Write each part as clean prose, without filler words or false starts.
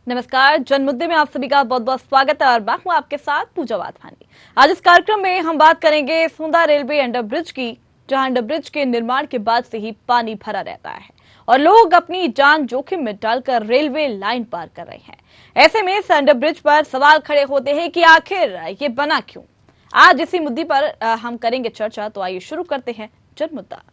नमस्कार, जन मुद्दे में आप सभी का बहुत बहुत स्वागत है और मैं हूं आपके साथ पूजा वाधवानी। आज इस कार्यक्रम में हम बात करेंगे सोंधा रेलवे अंडरब्रिज की, जहां अंडरब्रिज के निर्माण के बाद से ही पानी भरा रहता है और लोग अपनी जान जोखिम में डालकर रेलवे लाइन पार कर रहे हैं। ऐसे में इस अंडरब्रिज पर सवाल खड़े होते हैं कि आखिर ये बना क्यों। आज इसी मुद्दे पर हम करेंगे चर्चा, तो आइए शुरू करते हैं जन मुद्दा।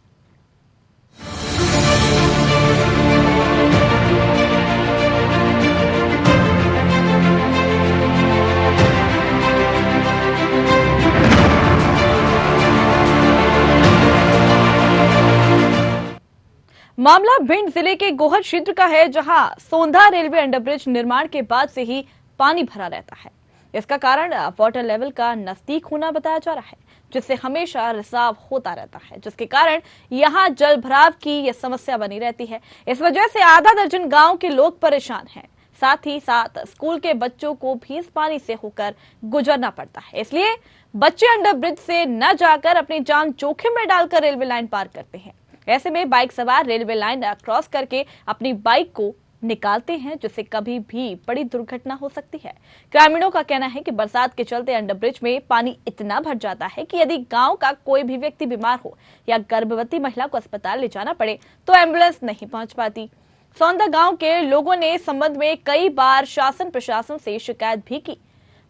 मामला भिंड जिले के गोहद क्षेत्र का है, जहां सोंधा रेलवे अंडरब्रिज निर्माण के बाद से ही पानी भरा रहता है। इसका कारण वाटर लेवल का नजदीक होना बताया जा रहा है, जिससे हमेशा रिसाव होता रहता है, जिसके कारण यहां जल भराव की यह समस्या बनी रहती है। इस वजह से आधा दर्जन गांव के लोग परेशान हैं। साथ ही साथ स्कूल के बच्चों को भी इस पानी से होकर गुजरना पड़ता है। इसलिए बच्चे अंडरब्रिज से न जाकर अपनी जान जोखिम में डालकर रेलवे लाइन पार करते हैं। ऐसे में बाइक सवार रेलवे लाइन क्रॉस करके अपनी बाइक को निकालते हैं, जिससे कभी भी बड़ी दुर्घटना हो सकती है। ग्रामीणों का कहना है कि बरसात के चलते अंडरब्रिज में पानी इतना भर जाता है कि यदि गांव का कोई भी व्यक्ति बीमार हो या गर्भवती महिला को अस्पताल ले जाना पड़े तो एम्बुलेंस नहीं पहुंच पाती। सौंधा गांव के लोगों ने इस संबंध में कई बार शासन प्रशासन से शिकायत भी की,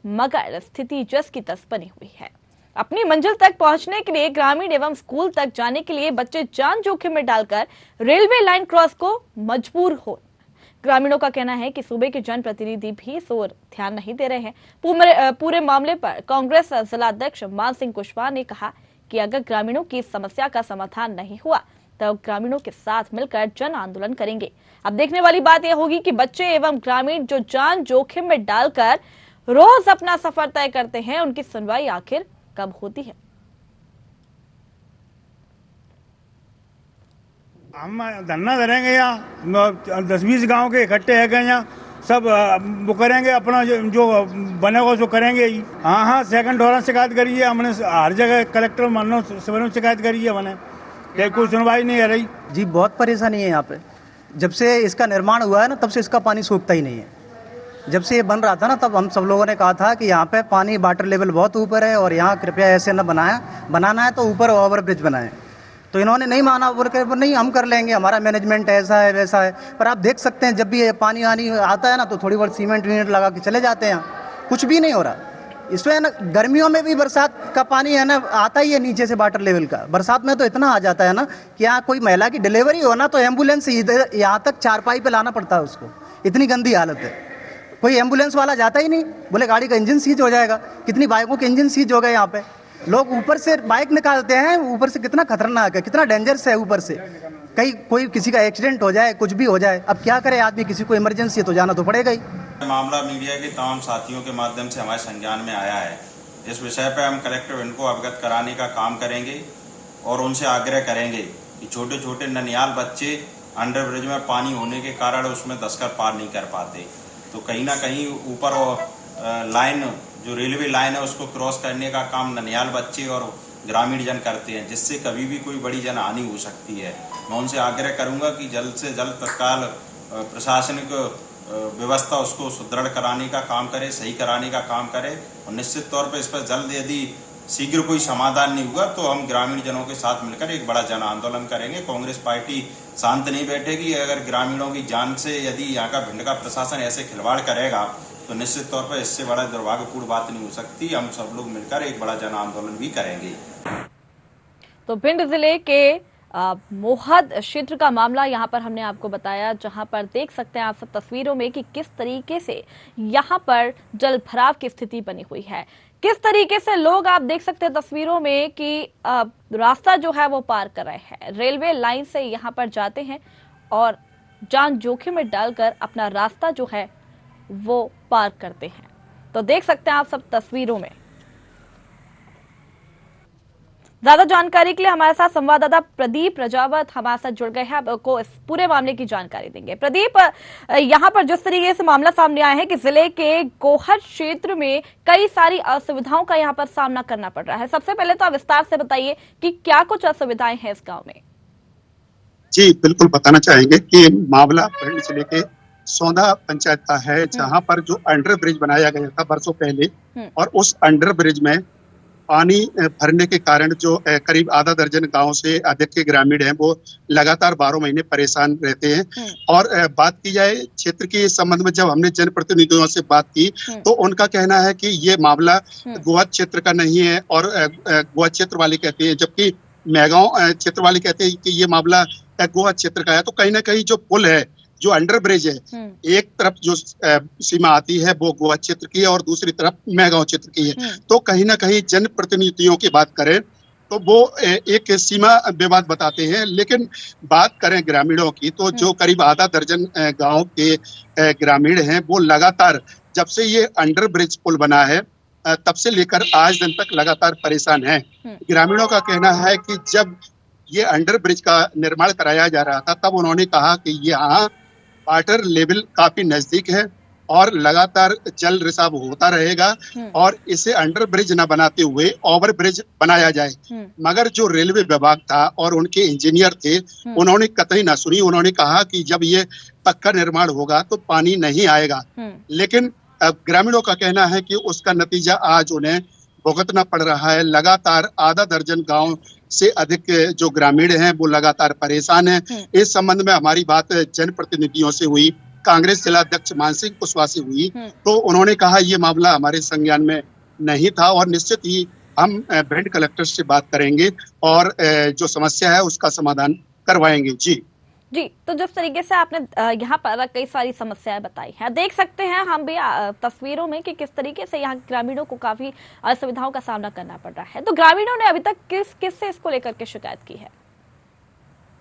मगर स्थिति जस की तस बनी हुई है। अपनी मंजिल तक पहुंचने के लिए ग्रामीण एवं स्कूल तक जाने के लिए बच्चे जान जोखिम में डालकर रेलवे लाइन क्रॉस को मजबूर हो। ग्रामीणों का कहना है कि सूबे के जनप्रतिनिधि भी इस ओर ध्यान नहीं दे रहे हैं। पूरे मामले पर कांग्रेस जिलाध्यक्ष मान सिंह कुशवाहा ने कहा कि अगर ग्रामीणों की समस्या का समाधान नहीं हुआ तो ग्रामीणों के साथ मिलकर जन आंदोलन करेंगे। अब देखने वाली बात यह होगी कि बच्चे एवं ग्रामीण जो जान जोखिम में डालकर रोज अपना सफर तय करते हैं, उनकी सुनवाई आखिर कब होती है। हम धरना करेंगे यहाँ 10-20 गांव के इकट्ठे है गए यहाँ सब वो करेंगे, अपना जो बनेगा उसको करेंगे ही। हाँ, सेकंड दौरान शिकायत करी है हमने, हर जगह कलेक्टर मानो शिकायत करी है हमने, कोई सुनवाई नहीं है रही जी। बहुत परेशानी है यहाँ पे। जब से इसका निर्माण हुआ है ना, तब से इसका पानी सूखता ही नहीं है। जब से ये बन रहा था ना, तब हम सब लोगों ने कहा था कि यहाँ पे पानी वाटर लेवल बहुत ऊपर है और यहाँ कृपया ऐसे न बनाना है तो ऊपर ओवर ब्रिज बनाएं। तो इन्होंने नहीं माना, बोल के नहीं हम कर लेंगे, हमारा मैनेजमेंट ऐसा है वैसा है। पर आप देख सकते हैं जब भी ये पानी आनी आता है ना, तो थोड़ी बहुत सीमेंट वीमेंट लगा के चले जाते हैं, कुछ भी नहीं हो रहा। इसमें ना गर्मियों में भी बरसात का पानी है ना आता ही है नीचे से वाटर लेवल का। बरसात में तो इतना आ जाता है ना कि यहाँ कोई महिला की डिलीवरी हो ना तो एम्बुलेंस इधर यहाँ तक चारपाई पे लाना पड़ता है उसको, इतनी गंदी हालत है। कोई एम्बुलेंस वाला जाता ही नहीं, बोले गाड़ी का इंजन सीज हो जाएगा। कितनी बाइकों के इंजन सीज हो गए यहाँ पे। लोग ऊपर से बाइक निकालते हैं, ऊपर से कितना खतरनाक है, कितना डेंजरस है। ऊपर से कहीं कोई किसी का एक्सीडेंट हो जाए, कुछ भी हो जाए, अब क्या करे आदमी, किसी को इमरजेंसी है तो जाना तो पड़ेगा ही। मामला मीडिया के तमाम साथियों के माध्यम से हमारे संज्ञान में आया है। इस विषय पर हम कलेक्टर इनको अवगत कराने का काम करेंगे और उनसे आग्रह करेंगे कि छोटे छोटे ननिहाल बच्चे अंडरब्रिज में पानी होने के कारण उसमें दसकर पार नहीं कर पाते, तो कहीं ना कहीं ऊपर लाइन जो रेलवे लाइन है उसको क्रॉस करने का काम ननिहाल बच्चे और ग्रामीण जन करते हैं, जिससे कभी भी कोई बड़ी जनहानि हो सकती है। मैं उनसे आग्रह करूंगा कि जल्द से जल्द तत्काल प्रशासनिक व्यवस्था उसको सुदृढ़ कराने का काम करे, सही कराने का काम करे और निश्चित तौर पर इस पर जल्द यदि शीघ्र कोई समाधान नहीं हुआ तो हम ग्रामीण जनों के साथ मिलकर एक बड़ा जन आंदोलन करेंगे। कांग्रेस पार्टी शांत नहीं बैठेगी। अगर ग्रामीणों की जान से यदि यहाँ का भिंड का प्रशासन ऐसे खिलवाड़ करेगा तो निश्चित तौर पर इससे बड़ा दुर्भाग्यपूर्ण बात नहीं हो सकती। हम सब लोग मिलकर एक बड़ा जन आंदोलन भी करेंगे। तो भिंड जिले के मोहद क्षेत्र का मामला यहाँ पर हमने आपको बताया, जहाँ पर देख सकते हैं आप सब तस्वीरों में कि किस तरीके से यहाँ पर जल भराव की स्थिति बनी हुई है। किस तरीके से लोग, आप देख सकते हैं तस्वीरों में कि रास्ता जो है वो पार कर रहे हैं, रेलवे लाइन से यहाँ पर जाते हैं और जान जोखिम में डालकर अपना रास्ता जो है वो पार करते हैं। तो देख सकते हैं आप सब तस्वीरों में। ज्यादा जानकारी के लिए हमारे साथ संवाददाता प्रदीप प्रजावत हमारे साथ जुड़ गए हैं, आपको इस पूरे मामले की जानकारी देंगे। प्रदीप, यहाँ पर जिस तरीके से मामला सामने आया है कि जिले के गोहद क्षेत्र में कई सारी असुविधाओं का यहाँ पर सामना करना पड़ रहा है, सबसे पहले तो आप विस्तार से बताइए कि क्या कुछ असुविधाएं हैं इस गाँव में। जी बिल्कुल बताना चाहेंगे कि मामला भिंड जिले के सौंधा पंचायत का है, जहां पर जो अंडर ब्रिज बनाया गया था बरसों पहले, और उस अंडर ब्रिज में पानी भरने के कारण जो करीब आधा दर्जन गांव से अधिक के ग्रामीण हैं वो लगातार 12 महीने परेशान रहते हैं। और बात की जाए क्षेत्र के संबंध में, जब हमने जनप्रतिनिधियों से बात की तो उनका कहना है कि ये मामला गोवा क्षेत्र का नहीं है, और गोवा क्षेत्र वाले कहते हैं, जबकि मैगांव क्षेत्र वाले कहते हैं कि ये मामला गोवा क्षेत्र का है। तो कहीं ना कहीं जो पुल है, जो अंडर ब्रिज है, एक तरफ जो सीमा आती है वो गोवा क्षेत्र की है और दूसरी तरफ मैगांव क्षेत्र की है। तो कहीं ना कहीं जनप्रतिनिधियों की बात करें तो वो एक सीमा विवाद बताते हैं, लेकिन बात करें ग्रामीणों की तो जो करीब आधा दर्जन गांव के ग्रामीण हैं वो लगातार, जब से ये अंडर ब्रिज पुल बना है तब से लेकर आज दिन तक लगातार परेशान हैं। ग्रामीणों का कहना है कि जब ये अंडर ब्रिज का निर्माण कराया जा रहा था तब उन्होंने कहा कि यहाँ वाटर लेवल काफी नजदीक है और लगातार जल रिसाव होता रहेगा और इसे अंडर ब्रिज न बनाते हुए ओवर ब्रिज बनाया जाए। मगर जो रेलवे विभाग था और उनके इंजीनियर थे, उन्होंने कतई ना सुनी। उन्होंने कहा कि जब ये पक्का निर्माण होगा तो पानी नहीं आएगा। लेकिन ग्रामीणों का कहना है कि उसका नतीजा आज उन्हें भुगतना पड़ रहा है। लगातार आधा दर्जन गांव से अधिक जो ग्रामीण हैं वो लगातार परेशान हैं। इस संबंध में हमारी बात जनप्रतिनिधियों से हुई, कांग्रेस जिला अध्यक्ष मान सिंह कुशवाहा से हुई, तो उन्होंने कहा ये मामला हमारे संज्ञान में नहीं था और निश्चित ही हम भिंड कलेक्टर से बात करेंगे और जो समस्या है उसका समाधान करवाएंगे। जी, तो जिस तरीके से आपने यहाँ पर कई सारी समस्याएं बताई हैं, देख सकते हैं हम भी तस्वीरों में कि किस तरीके से यहाँ ग्रामीणों को काफी असुविधाओं का सामना करना पड़ रहा है। तो ग्रामीणों ने अभी तक किससे इसको लेकर के शिकायत की है?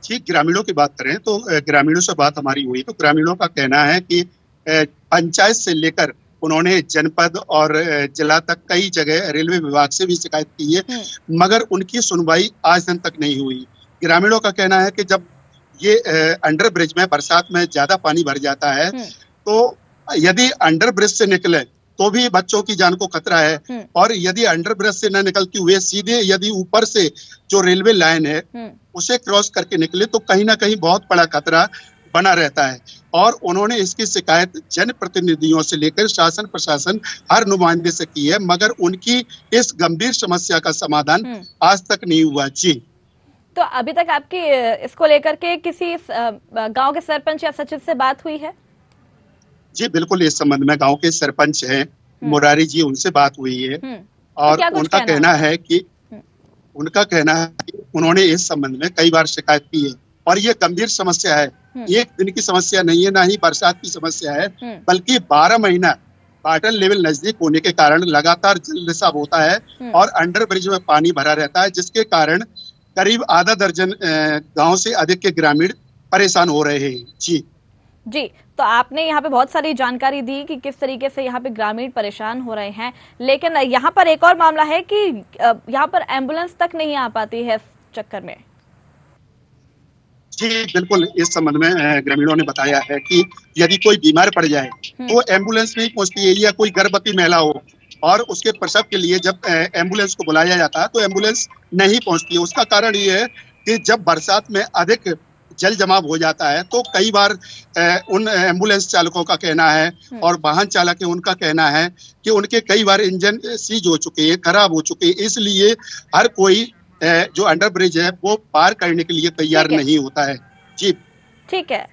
जी, ग्रामीणों की बात करें तो ग्रामीणों से बात हमारी हुई तो ग्रामीणों का कहना है कि पंचायत से लेकर उन्होंने जनपद और जिला तक कई जगह रेलवे विभाग से भी शिकायत की है, मगर उनकी सुनवाई आज दिन तक नहीं हुई। ग्रामीणों का कहना है कि जब ये अंडर ब्रिज में बरसात में ज्यादा पानी भर जाता है तो यदि अंडर ब्रिज से निकले तो भी बच्चों की जान को खतरा है, और यदि अंडर ब्रिज से न निकलती हुए सीधे यदि ऊपर से जो रेलवे लाइन है उसे क्रॉस करके निकले तो कहीं ना कहीं बहुत बड़ा खतरा बना रहता है। और उन्होंने इसकी शिकायत जनप्रतिनिधियों से लेकर शासन प्रशासन हर नुमाइंदे से की है, मगर उनकी इस गंभीर समस्या का समाधान आज तक नहीं हुआ। जी, तो अभी तक आपकी इसको लेकर के किसी गांव के सरपंच या सचिव से बात हुई है? जी बिल्कुल, इस संबंध में गांव के सरपंच हैं मुरारी जी, उनसे बात हुई है और तो उनका कहना है कि उन्होंने इस संबंध में कई बार शिकायत की है और ये गंभीर समस्या है। एक दिन की समस्या नहीं है, ना ही बरसात की समस्या है, बल्कि 12 महीना वाटर लेवल नजदीक होने के कारण लगातार जल रिसाव होता है और अंडर ब्रिज में पानी भरा रहता है, जिसके कारण करीब आधा दर्जन गांव से अधिक के ग्रामीण परेशान हो रहे हैं। जी, तो आपने यहाँ पे बहुत सारी जानकारी दी कि किस तरीके से यहाँ पे ग्रामीण परेशान हो रहे हैं, लेकिन यहाँ पर एक और मामला है कि यहाँ पर एम्बुलेंस तक नहीं आ पाती है इस चक्कर में। जी बिल्कुल, इस संबंध में ग्रामीणों ने बताया है कि यदि कोई बीमार पड़ जाए तो एम्बुलेंस नहीं पहुंचती है, या कोई गर्भवती महिला हो और उसके प्रसव के लिए जब एम्बुलेंस को बुलाया जाता है तो एम्बुलेंस नहीं पहुंचती है। उसका कारण ये है कि जब बरसात में अधिक जल जमाव हो जाता है तो कई बार उन एम्बुलेंस चालकों का कहना है और वाहन चालक है उनका कहना है कि उनके कई बार इंजन सीज हो चुके हैं, खराब हो चुके हैं, इसलिए हर कोई जो अंडर ब्रिज है वो पार करने के लिए तैयार नहीं होता है। जी ठीक है,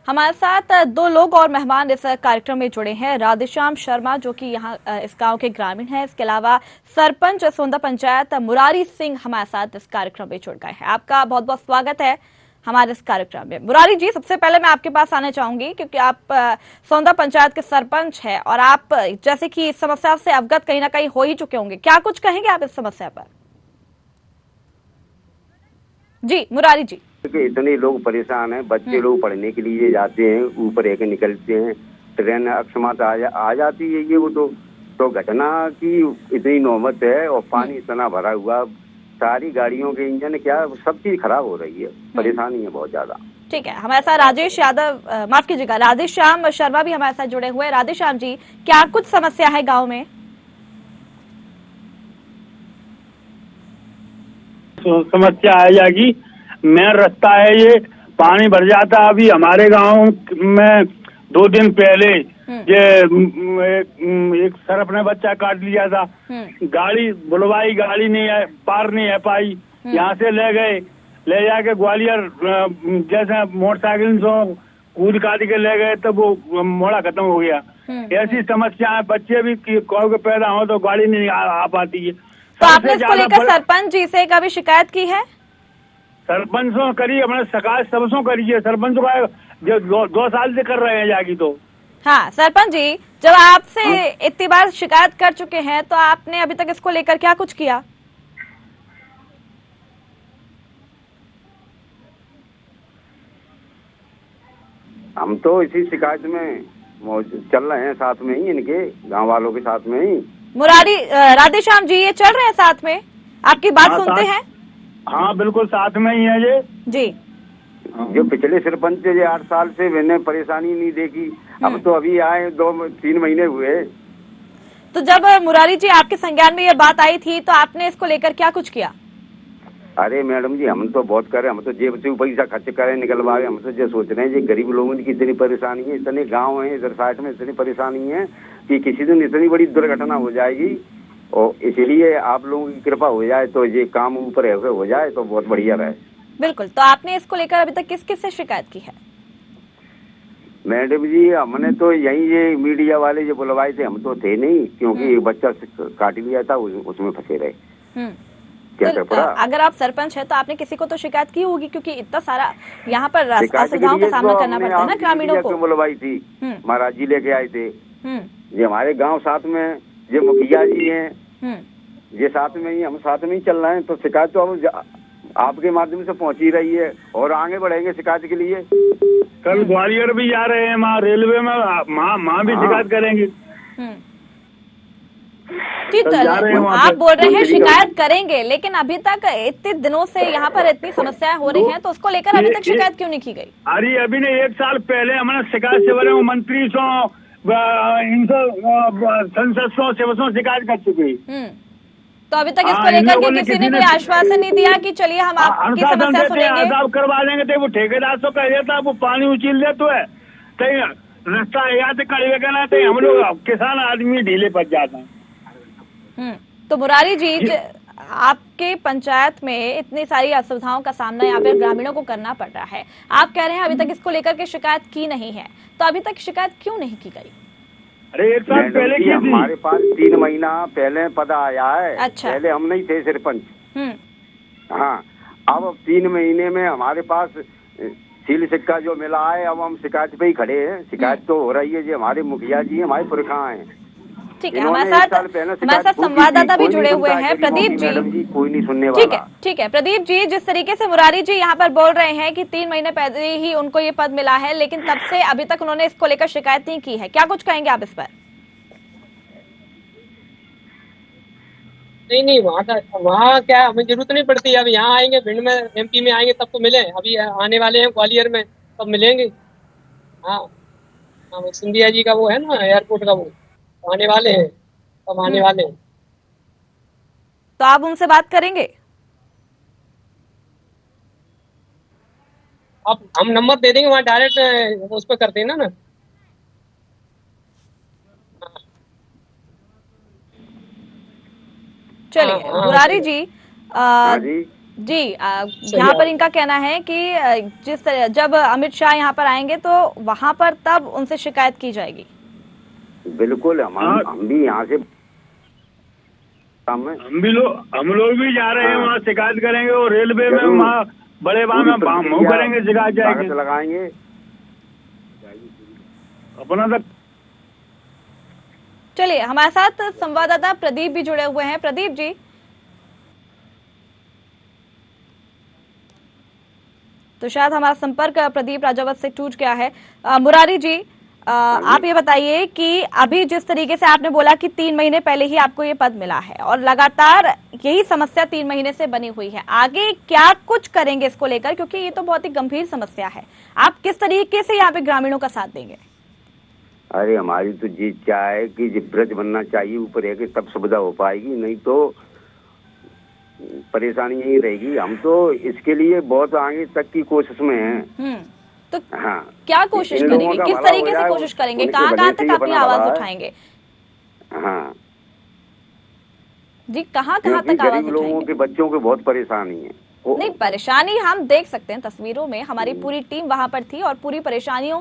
हमारे साथ 2 लोग और मेहमान इस कार्यक्रम में जुड़े हैं। राधेश्याम शर्मा जो कि यहाँ इस गांव के ग्रामीण हैं, इसके अलावा सरपंच सौंधा पंचायत मुरारी सिंह हमारे साथ इस कार्यक्रम में जुड़ गए हैं। आपका बहुत बहुत स्वागत है हमारे इस कार्यक्रम में। मुरारी जी, सबसे पहले मैं आपके पास आना चाहूंगी क्योंकि आप सौंधा पंचायत के सरपंच हैं और आप जैसे कि इस समस्या से अवगत कहीं ना कहीं हो ही चुके होंगे, क्या कुछ कहेंगे आप इस समस्या पर? जी मुरारी जी। इतने लोग परेशान हैं, बच्चे लोग पढ़ने के लिए जाते हैं, ऊपर एक निकलते हैं, ट्रेन अकस्मात आ जाती है। ये वो तो घटना की इतनी नौबत है और पानी इतना भरा हुआ, सारी गाड़ियों के इंजन क्या सब चीज खराब हो रही है, परेशानी है बहुत ज्यादा। ठीक है, हमारे साथ राजेश यादव, माफ कीजिएगा, राधेश्याम शर्मा भी हमारे साथ जुड़े हुए हैं। राधेश्याम जी, क्या कुछ समस्या है गाँव में? समस्या आ जाएगी, मेन रास्ता है, ये पानी भर जाता है। अभी हमारे गांव में 2 दिन पहले ये एक सरफ ने बच्चा काट लिया था। गाड़ी बुलवाई, गाड़ी नहीं पार नहीं है पाई, यहाँ से ले जाके ग्वालियर जैसे मोटरसाइकिल से कूद काट के ले गए तो वो मोड़ा खत्म हो गया। ऐसी समस्या है, बच्चे भी कौ के पैदा हो तो गाड़ी नहीं आ पाती है। तो आपने इसको लेकर सरपंच जी से कभी शिकायत की है? सरपंचों करी, हमने शिकायत सबसों करी है। सरपंच का जो 2 साल से कर रहे हैं जाके तो। हाँ सरपंच जी, जब आपसे इतनी बार शिकायत कर चुके हैं तो आपने अभी तक इसको लेकर क्या कुछ किया? हम तो इसी शिकायत में चल रहे हैं, साथ में ही इनके गांव वालों के साथ में ही। मुरारी राधेश्याम जी ये चल रहे हैं साथ में, आपकी बात सुनते हैं? हाँ बिल्कुल साथ में ही है ये जी। जो पिछले सरपंच ये 8 साल से मैंने परेशानी नहीं देखी, अब तो अभी आए 2-3 महीने हुए। तो जब मुरारी जी आपके संज्ञान में ये बात आई थी तो आपने इसको लेकर क्या कुछ किया? अरे मैडम जी, हम तो बहुत करें, हम तो जेब से पैसा खर्च करें निकलवाए। हम तो जो सोच रहे हैं ये गरीब लोगों की इतनी परेशानी है, इतने गांव हैं इधर साइड में, इतनी परेशानी है कि किसी दिन इतनी बड़ी दुर्घटना हो जाएगी, और इसलिए आप लोगों की कृपा हो जाए तो ये काम ऊपर हो जाए तो बहुत बढ़िया रहे। बिल्कुल। तो आपने इसको लेकर अभी तक किस किस से शिकायत की है? मैडम जी, हमने तो यही ये मीडिया वाले जो बुलवाए थे, हम तो थे नहीं, क्योंकि एक बच्चा काट लिया था, उसमें फंसे रहे। तो अगर आप सरपंच है तो आपने किसी को तो शिकायत की होगी, क्योंकि इतना सारा यहाँ पर असुविधाओं का सामना करना पड़ता है ना ग्रामीणों को। बुलवाई थी, महाराज जी लेके आए थे, ये हमारे गांव साथ में, ये मुखिया जी हैं, ये साथ में ही, हम साथ में ही चल रहे हैं। तो शिकायत तो अब आपके माध्यम से पहुंच ही रही है और आगे बढ़ेंगे शिकायत के लिए। कल ग्वालियर भी जा रहे हैं, वहाँ रेलवे में वहाँ भी शिकायत करेंगे। ठीक, आप बोल रहे हैं शिकायत करेंगे, लेकिन अभी तक इतने दिनों से यहाँ पर इतनी समस्याएं हो रही हैं, तो उसको लेकर अभी तक शिकायत क्यों नहीं की गई? अरे अभी ने 1 साल पहले हमने शिकायत से बने मंत्री संसद से शिकायत कर चुकी। तो अभी तक इसको लेकर के किसी ने कोई आश्वासन नहीं दिया कि चलिए हम आपकी समस्या सुनेंगे, करवा लेंगे। तो वो ठेकेदार तो कह देता है वो पानी उछील दे तो है, रास्ता या तो कड़वे करना, तो हम लोग किसान आदमी ढीले पड़ जाते हैं। तो मुरारी जी, आपके पंचायत में इतनी सारी असुविधाओं का सामना यहाँ पे ग्रामीणों को करना पड़ रहा है, आप कह रहे हैं अभी तक इसको लेकर के शिकायत की नहीं है, तो अभी तक शिकायत क्यों नहीं की गई? अरे 1 साल पहले की हमारे पास 3 महीना पहले पता आया है। अच्छा। पहले हम नहीं थे सरपंच। हाँ, अब 3 महीने में हमारे पास सील सिक्का जो मिला है, अब हम शिकायत पे ही खड़े हैं। शिकायत तो हो रही है, जो हमारे मुखिया जी हमारे पुरखा हैं। ठीक है, हमारे साथ संवाददाता भी जुड़े हुए हैं, प्रदीप जी। कोई नहीं सुनने वाला। ठीक है प्रदीप जी, जिस तरीके से मुरारी जी यहाँ पर बोल रहे हैं कि 3 महीने पहले ही उनको ये पद मिला है, लेकिन तब से अभी तक उन्होंने इसको लेकर शिकायत नहीं की है, क्या कुछ कहेंगे आप इस पर? नहीं, वहाँ क्या हमें जरूरत नहीं पड़ती। अब यहाँ आएंगे, भिंड में MP में आएंगे तब तो मिले, अभी आने वाले हैं ग्वालियर में, तब मिलेंगे। हाँ, सिंधिया जी का वो है ना एयरपोर्ट का, वो आने वाले हैं, तब आने वाले हैं। तो आप उनसे बात करेंगे? अब हम नंबर दे देंगे, वहाँ डायरेक्ट उस पर कर देना ना। चलिए मुरारी जी, जी यहाँ पर इनका कहना है कि जब अमित शाह यहाँ पर आएंगे तो वहाँ पर तब उनसे शिकायत की जाएगी। बिल्कुल, हम भी यहाँ से हम लोग भी जा रहे हैं, वहाँ शिकायत करेंगे, और रेलवे में वहाँ बड़े में करेंगे, शिकायत जाएंगे, लगाएंगे अपना तक। चलिए, हमारे साथ संवाददाता प्रदीप भी जुड़े हुए हैं। प्रदीप जी, तो शायद हमारा संपर्क प्रदीप राजावत से टूट गया है। मुरारी जी, आप ये बताइए कि अभी जिस तरीके से आपने बोला कि 3 महीने पहले ही आपको ये पद मिला है और लगातार यही समस्या 3 महीने से बनी हुई है, आगे क्या कुछ करेंगे इसको लेकर, क्योंकि ये तो बहुत ही गंभीर समस्या है। आप किस तरीके से यहाँ पे ग्रामीणों का साथ देंगे? अरे हमारी तो जी क्या है कि जो ब्रिज बनना चाहिए ऊपर है कि तब सुविधा हो पाएगी, नहीं तो परेशानी यही रहेगी। हम तो इसके लिए बहुत आगे तक की कोशिश में हैं। तो हाँ, क्या कोशिश इन लोगों करेंगे, का किस भला हो तरीके से जाए, कोशिश करेंगे, उनके कहाँ भले कहाँ से तक ही अपनी अपना आवाज भला है। उठाएंगे? हाँ, जी कहाँ कहाँ क्योंकि तक आवाज गरीब लोगों उठाएंगे? के बच्चों की बहुत परेशानी है। नहीं, परेशानी हम देख सकते हैं तस्वीरों में, हमारी पूरी टीम वहां पर थी और पूरी परेशानियों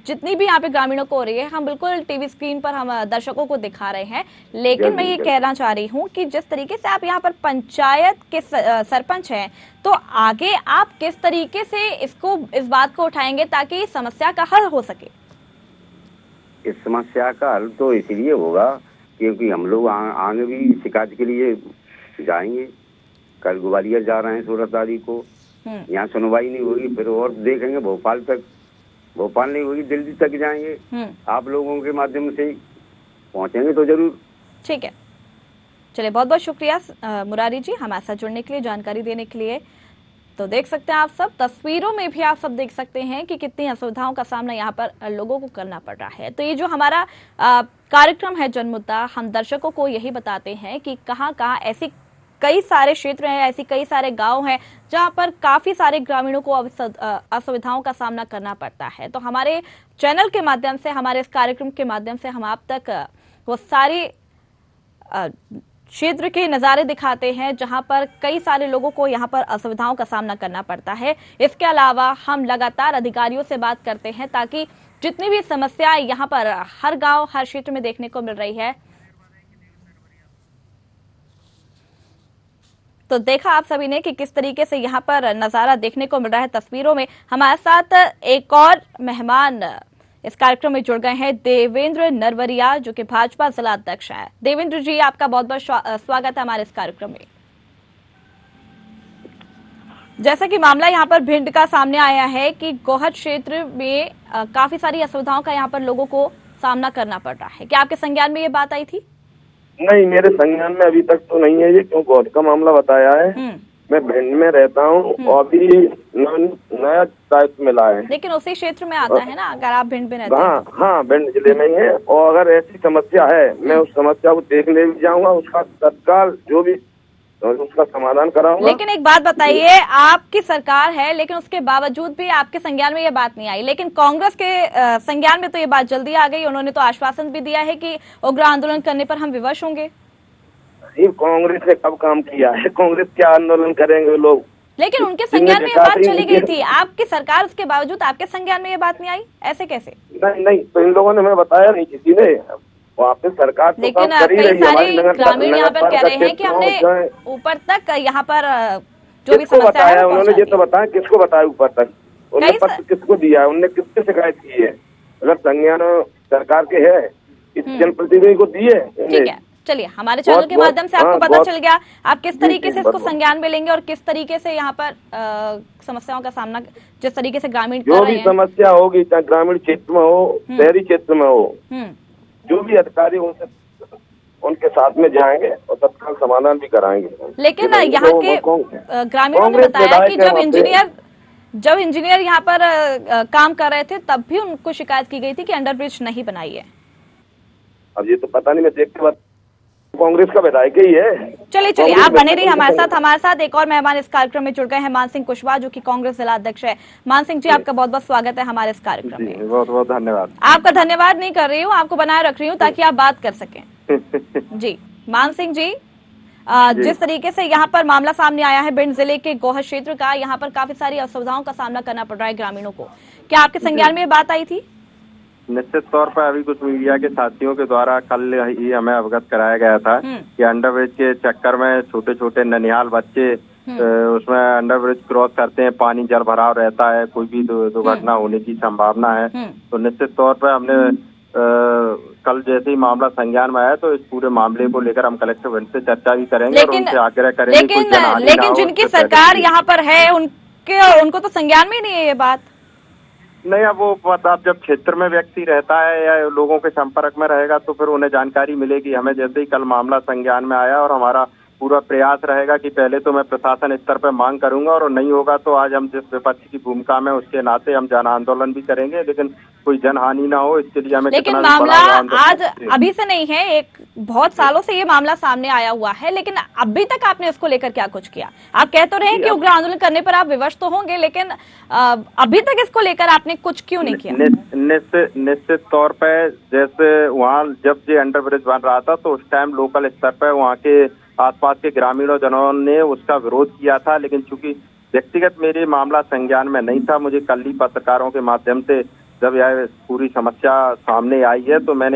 जितनी भी यहाँ पे ग्रामीणों को हो रही है हम बिल्कुल टीवी स्क्रीन पर हम दर्शकों को दिखा रहे हैं। लेकिन मैं ये कहना चाह रही हूँ कि जिस तरीके से आप यहाँ पर पंचायत के सरपंच हैं, तो आगे आप किस तरीके से इस बात को उठाएंगे ताकि समस्या का हल हो सके? इस समस्या का हल तो इसलिए होगा क्योंकि हम लोग आगे भी शिकायत के लिए जाएंगे। कल ग्वालियर जा रहे हैं 16 तारीख को, यहाँ सुनवाई नहीं होगी, फिर और देखेंगे भोपाल तक, भोपाल नहीं होगी दिल्ली तक जाएंगे। आप लोगों के माध्यम से पहुंचेंगे तो जरूर। ठीक है, चलिए बहुत बहुत शुक्रिया मुरारी जी हमारे साथ जुड़ने के लिए, जानकारी देने के लिए। तो देख सकते हैं आप सब, तस्वीरों में भी आप सब देख सकते हैं कि कितनी असुविधाओं का सामना यहाँ पर लोगों को करना पड़ रहा है। तो ये जो हमारा कार्यक्रम है जनमुद्दा, हम दर्शकों को यही बताते हैं कि कहाँ कहाँ ऐसी कई सारे क्षेत्र हैं, ऐसी कई सारे गांव हैं जहां पर काफी सारे ग्रामीणों को असुविधाओं का सामना करना पड़ता है। तो हमारे चैनल के माध्यम से, हमारे इस कार्यक्रम के माध्यम से हम आप तक वो सारे क्षेत्र के नज़ारे दिखाते हैं जहां पर कई सारे लोगों को यहां पर असुविधाओं का सामना करना पड़ता है। इसके अलावा हम लगातार अधिकारियों से बात करते हैं ताकि जितनी भी समस्याएं यहां पर हर गांव हर क्षेत्र में देखने को मिल रही है, तो देखा आप सभी ने कि किस तरीके से यहाँ पर नजारा देखने को मिल रहा है तस्वीरों में। हमारे साथ एक और मेहमान इस कार्यक्रम में जुड़ गए हैं, देवेंद्र नरवरिया, जो कि भाजपा जिला अध्यक्ष हैं। देवेंद्र जी, आपका बहुत बहुत स्वागत है हमारे इस कार्यक्रम में। जैसा कि मामला यहाँ पर भिंड का सामने आया है कि गोहद क्षेत्र में काफी सारी असुविधाओं का यहाँ पर लोगों को सामना करना पड़ रहा है, क्या आपके संज्ञान में ये बात आई थी? नहीं, मेरे संज्ञान में अभी तक तो नहीं है ये, क्यों गोहद का मामला बताया है। मैं भिंड में रहता हूँ और अभी नया दायित्व मिला है। लेकिन उसी क्षेत्र में आता है ना, अगर आप भिंड में रहते हैं? हाँ हाँ, भिंड जिले में ही है। और अगर ऐसी समस्या है, मैं उस समस्या को देखने भी जाऊंगा, उसका तत्काल जो भी उसका समाधान कराऊंगा। लेकिन एक बात बताइए, आपकी सरकार है लेकिन उसके बावजूद भी आपके संज्ञान में ये बात नहीं आई, लेकिन कांग्रेस के संज्ञान में तो ये बात जल्दी आ गई। उन्होंने तो आश्वासन भी दिया है कि उग्र आंदोलन करने पर हम विवश होंगे। कांग्रेस ने कब काम किया है? कांग्रेस क्या आंदोलन करेंगे लोग? लेकिन उनके संज्ञान में ये बात चली गई थी, आपकी सरकार, उसके बावजूद आपके संज्ञान में ये बात नहीं आई, ऐसे कैसे? नहीं, तो इन लोगों ने हमें बताया नहीं, किसी ने। वहाँ पे सरकार तो लेकिन कई सारे ग्रामीण यहाँ पर कह रहे हैं कि हमने ऊपर तक यहाँ पर जो भी समस्या है उन्होंने ये तो बताया, किसको बताया ऊपर तक? उन्होंने पत्र किसको दिया है? उन्होंने किससे शिकायत की है? अगर संज्ञान सरकार के है, किस जनप्रतिनिधि को दी है? ठीक है, चलिए हमारे चैनल के माध्यम से आपको पता चल गया, आप किस तरीके से इसको संज्ञान में लेंगे और किस तरीके से यहाँ पर समस्याओं का सामना, जिस तरीके से ग्रामीण जो भी समस्या होगी, चाहे ग्रामीण क्षेत्र में हो, शहरी क्षेत्र में हो, जो भी अधिकारी उनके साथ में जाएंगे और तत्काल समाधान भी कराएंगे। लेकिन यहाँ के ग्रामीणों ने बताया कि जब इंजीनियर यहाँ पर काम कर रहे थे तब भी उनको शिकायत की गई थी कि अंडरब्रिज नहीं बनाई है। अब ये तो पता नहीं, मैं देख के कांग्रेस का विधायक ही है। चलिए आप बने रहिए हमारे साथ एक और मेहमान इस कार्यक्रम में जुड़ गए हैं, मान सिंह कुशवाहा, जो कि कांग्रेस जिला अध्यक्ष है। मान सिंह जी, आपका बहुत बहुत स्वागत है हमारे इस कार्यक्रम में। बहुत बहुत धन्यवाद। आपका धन्यवाद नहीं कर रही हूँ, आपको बनाए रख रही हूँ ताकि आप बात कर सकें। जी मान सिंह जी, जिस तरीके से यहाँ पर मामला सामने आया है भिंड जिले के गोहद क्षेत्र का, यहाँ पर काफी सारी असुविधाओं का सामना करना पड़ रहा है ग्रामीणों को, क्या आपके संज्ञान में ये बात आई थी? निश्चित तौर पर अभी कुछ मीडिया के साथियों के द्वारा कल ही हमें अवगत कराया गया था कि अंडरब्रिज के चक्कर में छोटे छोटे ननिहाल बच्चे उसमें अंडरब्रिज क्रॉस करते हैं, पानी जल भराव रहता है, कोई भी दुर्घटना होने की संभावना है। तो निश्चित तौर पर हमने कल जैसे ही मामला संज्ञान में आया तो इस पूरे मामले को लेकर हम कलेक्टर भिंड से चर्चा भी करेंगे और उनसे आग्रह करेंगे। लेकिन जिनकी सरकार यहाँ पर है उनको तो संज्ञान में नहीं है ये बात। नहीं, अब वो आप जब क्षेत्र में व्यक्ति रहता है या लोगों के संपर्क में रहेगा तो फिर उन्हें जानकारी मिलेगी। हमें जैसे ही कल मामला संज्ञान में आया और हमारा पूरा प्रयास रहेगा कि पहले तो मैं प्रशासन स्तर पर मांग करूंगा और नहीं होगा तो आज हम जिस विपक्ष की भूमिका में उसके नाते हम जन आंदोलन भी करेंगे, लेकिन कोई जनहानि ना हो, इसके लिए हमें लेकिन कितना भी मामला बड़ा आंदोलन आज करते हैं। अभी से नहीं है, एक बहुत सालों से ये मामला सामने आया हुआ है, लेकिन अभी तक आपने इसको लेकर क्या कुछ किया? आप कह तो रहे हैं कि उग्र आंदोलन करने पर आप विवश तो होंगे, लेकिन अभी तक इसको लेकर आपने कुछ क्यों नहीं किया? निश्चित तौर पे जैसे वहाँ जब ये अंडरब्रिज बन रहा था तो उस टाइम लोकल स्तर पर वहाँ के आसपास के ग्रामीणों जनों ने उसका विरोध किया था, लेकिन चूंकि व्यक्तिगत मेरे मामला संज्ञान में नहीं था, मुझे कल ही पत्रकारों के माध्यम से जब यह पूरी समस्या सामने आई है तो मैं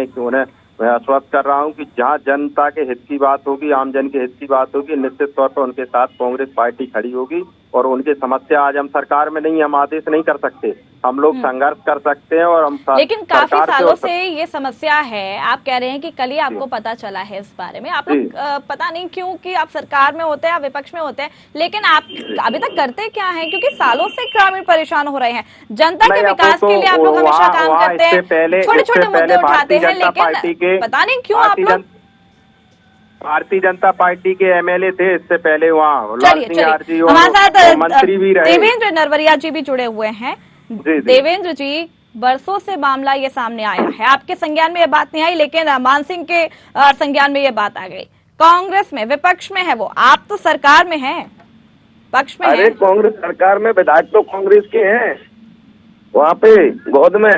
आश्वस्त कर रहा हूं कि जहां जनता के हित की बात होगी, आम जन के हित की बात होगी, निश्चित तौर पर उनके साथ कांग्रेस पार्टी खड़ी होगी और उनकी समस्या आज हम सरकार में नहीं, हम आदेश नहीं कर सकते, हम लोग संघर्ष कर सकते हैं और हम लेकिन काफी सालों से ये समस्या है। आप कह रहे हैं कि कल ही आपको पता चला है इस बारे में, आप लोग पता नहीं क्यों कि आप सरकार में होते हैं, आप विपक्ष में होते हैं, लेकिन आप अभी तक करते क्या है? क्योंकि सालों से ग्रामीण परेशान हो रहे हैं, जनता के विकास के लिए आप लोग हमेशा काम करते हैं, छोटे छोटे मुद्दे उठाते हैं, लेकिन पता नहीं क्यों आप लोग भारतीय जनता पार्टी के एमएलए थे इससे पहले वहाँ चलिए हमारे साथ मंत्री भी रहे, देवेंद्र नरवरिया जी भी जुड़े हुए हैं। देवेंद्र जी, बरसों से मामला ये सामने आया है, आपके संज्ञान में ये बात नहीं आई, लेकिन मान सिंह के संज्ञान में ये बात आ गई। कांग्रेस में, विपक्ष में है वो, आप तो सरकार में हैं, पक्ष में अरे कांग्रेस सरकार में विधायक तो कांग्रेस के हैं, वहाँ पे गोद में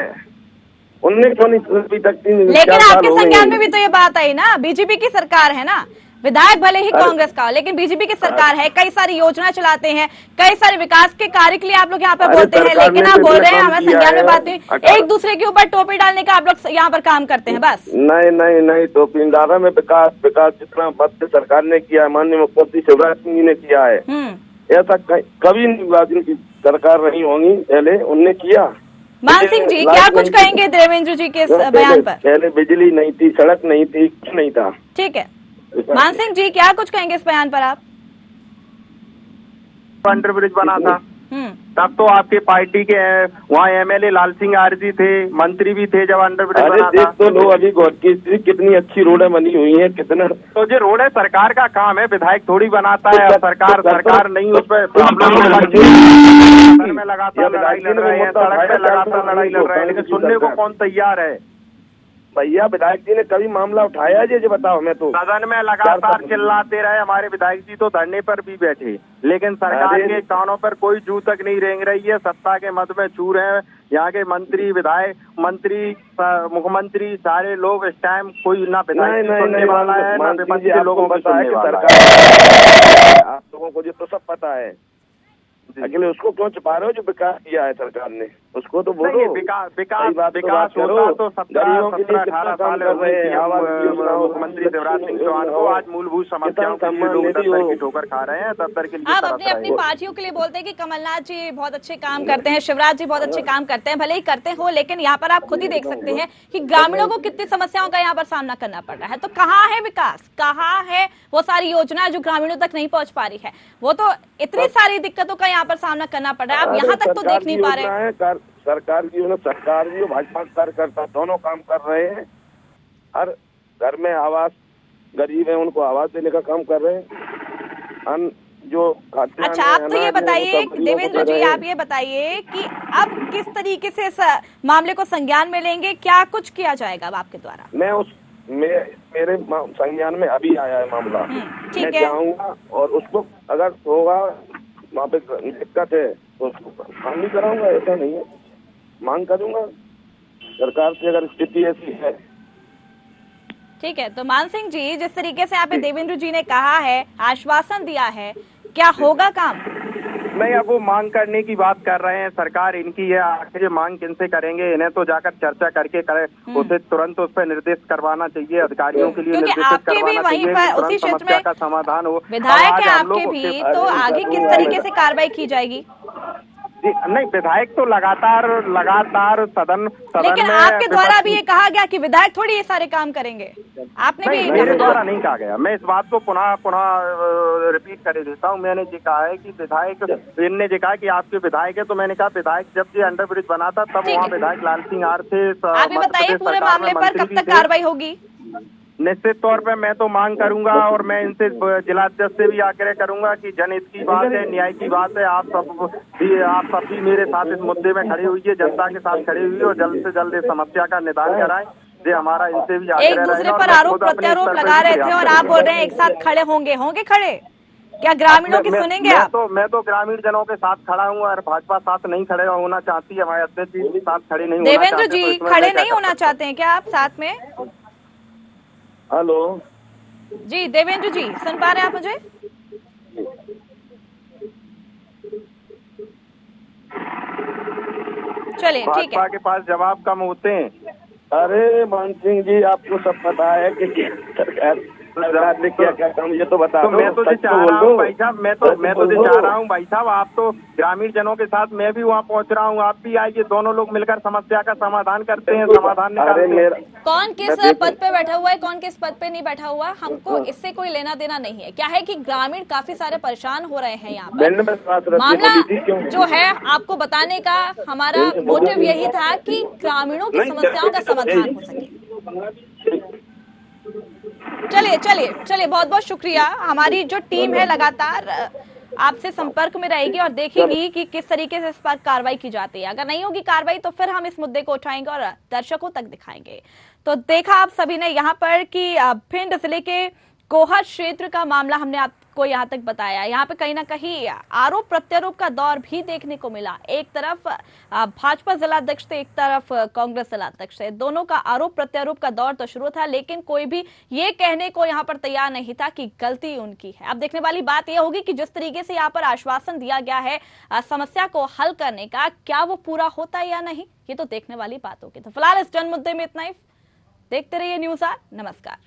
उनने क्यों नहीं तक, लेकिन आपके संज्ञान में भी तो ये बात आई ना, बीजेपी की सरकार है ना, विधायक भले ही कांग्रेस का हो लेकिन बीजेपी की सरकार है, कई सारी योजना चलाते हैं, कई सारे विकास के कार्य के लिए आप लोग यहाँ पर बोलते हैं, लेकिन आप बोल रहे हैं हमें संज्ञान में बात नहीं, एक दूसरे के ऊपर टोपी डालने का आप लोग यहाँ पर काम करते हैं बस। नहीं टोपी डाला में विकास जितना मध्य सरकार ने किया है, माननीय मुख्यमंत्री शिवराज सिंह जी ने किया है, ऐसा कभी नहीं सरकार नहीं होगी पहले उनने किया। मान सिंह जी, क्या कुछ कहेंगे देवेंद्र जी के बयान पर? पहले बिजली नहीं थी, सड़क नहीं थी, कुछ नहीं था। ठीक है, मान सिंह जी क्या कुछ कहेंगे इस बयान पर आप? अंडरब्रिज बना था तब तो आपके पार्टी के वहाँ एमएलए लाल सिंह आरजी थे, मंत्री भी थे जब अंडरब्रिज बना था। तो लो अभी कितनी अच्छी रोडें बनी हुई हैं, कितना तो ये रोड है सरकार का काम है, विधायक थोड़ी बनाता है, सरकार नहीं उस पर में लगातार लड़ाई लड़ रहे हैं, सड़क पे लगातार लड़ाई लड़ रहे हैं, लेकिन सुनने को कौन तैयार है? भैया विधायक जी ने कभी मामला उठाया है? जी बताओ, मैं तो सदन में लगातार चिल्लाते रहे, हमारे विधायक जी तो धरने पर भी बैठे, लेकिन सरकार के कानों पर कोई जू तक नहीं रेंग रही है, सत्ता के मद में चूर है। यहाँ के मंत्री, विधायक, मंत्री, मुख्यमंत्री, सारे लोग इस टाइम कोई ना विधायक सुनने वाला है ना विपक्ष के लोगों को सुनने वाला है। आप लोगों को ये तो सब पता है, अकेले उसको क्यों छुपा रहे हो? जो विकास किया है सरकार ने उसको तो बोलो। विकास होता तो 17-18 साल मुख्यमंत्री शिवराज सिंह चौहान को आज मूलभूत समस्याओं के लिए लोग दर की ठोकर खा रहे हैं, दर के लिए आप अपनी पार्टियों के लिए बोलते हैं कि कमलनाथ जी बहुत अच्छे काम करते हैं, शिवराज जी बहुत अच्छे काम करते हैं, भले ही करते हो, लेकिन यहाँ पर आप खुद ही देख सकते हैं कि ग्रामीणों को कितनी समस्याओं का यहाँ पर सामना करना पड़ रहा है। तो कहाँ है विकास, कहाँ है वो सारी योजना जो ग्रामीणों तक नहीं पहुँच पा रही है? वो तो इतनी सारी दिक्कतों का यहाँ पर सामना करना पड़ रहा है, आप यहाँ तक तो देख नहीं पा रहे हैं। सरकार भी भाजपा कार्यकर्ता दोनों काम कर रहे हैं, हर घर में आवास, गरीब है उनको आवास देने का काम कर रहे हैं। जो अच्छा, आप तो ये बताइए देवेंद्र जी, आप ये बताइए कि अब किस तरीके से इस मामले को संज्ञान में लेंगे, क्या कुछ किया जाएगा अब आपके द्वारा? मेरे संज्ञान में अभी आया है मामला, मैं जाऊंगा और उसको अगर होगा वहाँ पे दिक्कत है तो उसको काम नहीं कराऊंगा, ऐसा नहीं है, मांग करूंगा सरकार से अगर स्थिति ऐसी है। ठीक है, तो मान सिंह जी, जिस तरीके से यहाँ पे देवेंद्र जी ने कहा है, आश्वासन दिया है, क्या होगा काम? नहीं, अब वो मांग करने की बात कर रहे हैं, सरकार इनकी है, आखिर ये मांग किनसे करेंगे? इन्हें तो जाकर चर्चा करके करे, उसे तुरंत उस पर निर्देश करवाना चाहिए, अधिकारियों के लिए निर्देशित करवाना चाहिए, तुरंत समस्या का समाधान हो। विधायक है आपके भी, तो आगे किस तरीके से कार्रवाई की जाएगी? नहीं, विधायक तो लगातार सदन लेकिन आपके द्वारा भी ये कहा गया कि विधायक थोड़ी ये सारे काम करेंगे, आपने भी मेरे द्वारा नहीं कहा गया। मैं इस बात को पुनः रिपीट कर देता हूँ, मैंने ये कहा है कि विधायक, इनने ये कहा कि आपके विधायक है, तो मैंने कहा विधायक जब ये अंडरब्रिज बना था तब वहाँ विधायक लाल सिंह आर थे। आप ये बताइए पूरे मामले पर कब तक कार्रवाई होगी? निश्चित तौर पे मैं तो मांग करूंगा और मैं इनसे जिलाध्यक्ष से भी आग्रह करूंगा कि जनहित की बात है, न्याय की बात है, आप सब भी मेरे साथ इस मुद्दे में खड़े हुई, जनता के साथ खड़े हुई और जल्द से जल्द इस समस्या का निदान कराएं। ये हमारा इनसे भी आग्रह एक दूसरे पर आरोप प्रत्यारोप लगा रहे थे और आप बोल रहे हैं एक साथ खड़े होंगे खड़े, क्या ग्रामीणों की सुनेंगे आप? मैं तो ग्रामीण जनों के साथ खड़ा हूँ और भाजपा साथ नहीं खड़े होना चाहती है, हमारे अध्यक्ष जी भी साथ खड़े नहीं होना चाहते। देवेंद्र जी खड़े नहीं होना चाहते हैं क्या आप साथ में? हेलो जी देवेंद्र जी, सुन पा रहे हैं आप मुझे? चलिए ठीक है। भाजपा के पास जवाब कम होते हैं। अरे मान सिंह जी, आपको सब पता है कि सरकार ने क्या काम, ये तो बता दो। मैं तो चाह रहा हूँ भाई साहब, मैं तो चाह रहा हूँ भाई साहब, आप तो ग्रामीण जनों के साथ, मैं भी वहाँ पहुँच रहा हूँ, आप भी आइए, दोनों लोग मिलकर समस्या का समाधान करते हैं, समाधान निकालते हैं। कौन किस पद पे बैठा हुआ है, कौन किस पद पे नहीं बैठा हुआ, हमको इससे कोई लेना देना नहीं है। क्या है कि ग्रामीण काफी सारे परेशान हो रहे हैं यहाँ पर। मामला जो है आपको बताने का हमारा मोटिव यही था कि ग्रामीणों की समस्याओं का समाधान हो सके। चलिए बहुत बहुत शुक्रिया। हमारी जो टीम है लगातार आपसे संपर्क में रहेगी और देखेगी कि किस तरीके से इस पर कार्रवाई की जाती है। अगर नहीं होगी कार्रवाई तो फिर हम इस मुद्दे को उठाएंगे और दर्शकों तक दिखाएंगे। तो देखा आप सभी ने यहाँ पर कि भिंड जिले के गोहर क्षेत्र का मामला हमने आपको यहाँ तक बताया। यहाँ पे कहीं ना कहीं आरोप प्रत्यारोप का दौर भी देखने को मिला। एक तरफ भाजपा जिलाध्यक्ष थे, एक तरफ कांग्रेस जिलाध्यक्ष थे। दोनों का आरोप प्रत्यारोप का दौर तो शुरू था, लेकिन कोई भी ये कहने को यहाँ पर तैयार नहीं था कि गलती उनकी है। अब देखने वाली बात यह होगी कि जिस तरीके से यहाँ पर आश्वासन दिया गया है समस्या को हल करने का, क्या वो पूरा होता है या नहीं, ये तो देखने वाली बात होगी। तो फिलहाल इस जन मुद्दे में इतना ही। देखते रहिए न्यूज़ 8। नमस्कार।